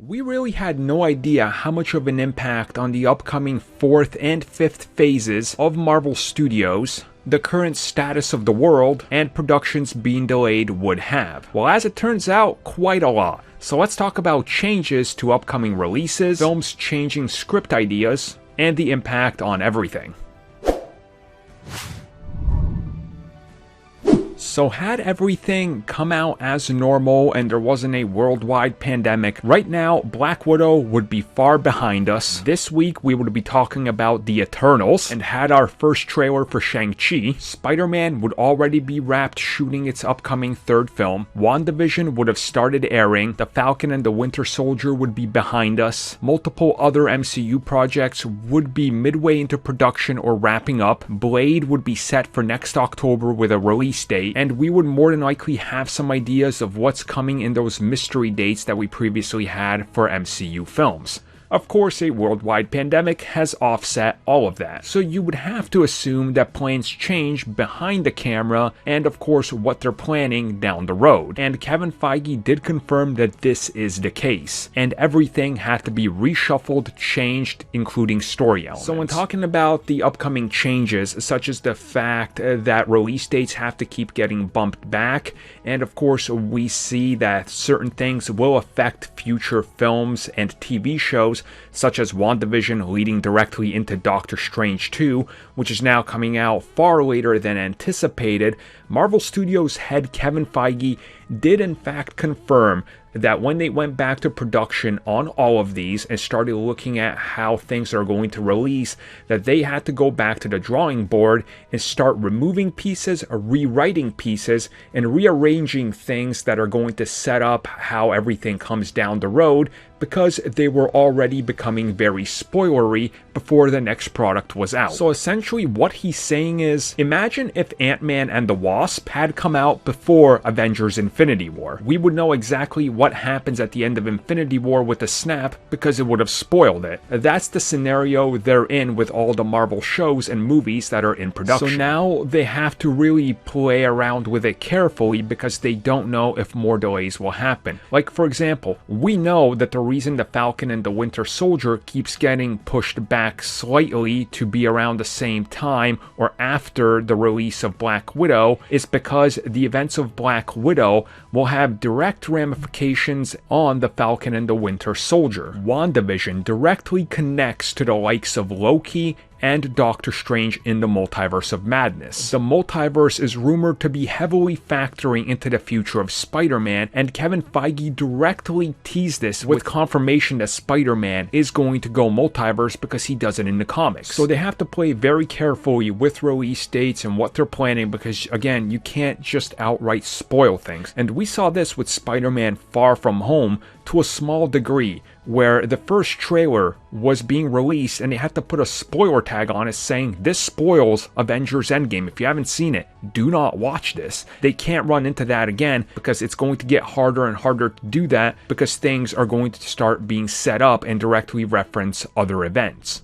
We really had no idea how much of an impact on the upcoming 4th and 5th phases of Marvel Studios, the current status of the world, and productions being delayed would have. Well, as it turns out, quite a lot. So let's talk about changes to upcoming releases, films changing script ideas, and the impact on everything. So had everything come out as normal and there wasn't a worldwide pandemic, right now Black Widow would be far behind us. This week we would be talking about the Eternals, and had our first trailer for Shang-Chi. Spider-Man would already be wrapped shooting its upcoming 3rd film. WandaVision would have started airing. The Falcon and the Winter Soldier would be behind us. Multiple other MCU projects would be midway into production or wrapping up. Blade would be set for next October with a release date, and we would more than likely have some ideas of what's coming in those mystery dates that we previously had for MCU films. Of course, a worldwide pandemic has offset all of that, so you would have to assume that plans change behind the camera and of course what they're planning down the road. And Kevin Feige did confirm that this is the case, and everything had to be reshuffled, changed, including story elements. So when talking about the upcoming changes, such as the fact that release dates have to keep getting bumped back, and of course we see that certain things will affect future films and TV shows, such as WandaVision leading directly into Doctor Strange 2, which is now coming out far later than anticipated. Marvel Studios head Kevin Feige did in fact confirm that when they went back to production on all of these and started looking at how things are going to release, that they had to go back to the drawing board and start removing pieces, rewriting pieces, and rearranging things that are going to set up how everything comes down the road, because they were already becoming very spoilery before the next product was out. So essentially what he's saying is, imagine if Ant-Man and the Wasp had come out before Avengers Infinity War. We would know exactly what happens at the end of Infinity War with a snap because it would have spoiled it. That's the scenario they're in with all the Marvel shows and movies that are in production. So now they have to really play around with it carefully because they don't know if more delays will happen. Like for example, we know that the reason the Falcon and the Winter Soldier keeps getting pushed back slightly to be around the same time or after the release of Black Widow is because the events of Black Widow will have direct ramifications on the Falcon and the Winter Soldier. WandaVision directly connects to the likes of Loki and Doctor Strange in the Multiverse of Madness. The multiverse is rumored to be heavily factoring into the future of Spider-Man, and Kevin Feige directly teased this with confirmation that Spider-Man is going to go multiverse because he does it in the comics. So they have to play very carefully with release dates and what they're planning because, again, you can't just outright spoil things. And we saw this with Spider-Man Far From Home to a small degree, where the first trailer was being released and they had to put a spoiler tag on it saying, this spoils Avengers Endgame. If you haven't seen it, do not watch this. They can't run into that again because it's going to get harder and harder to do that because things are going to start being set up and directly reference other events.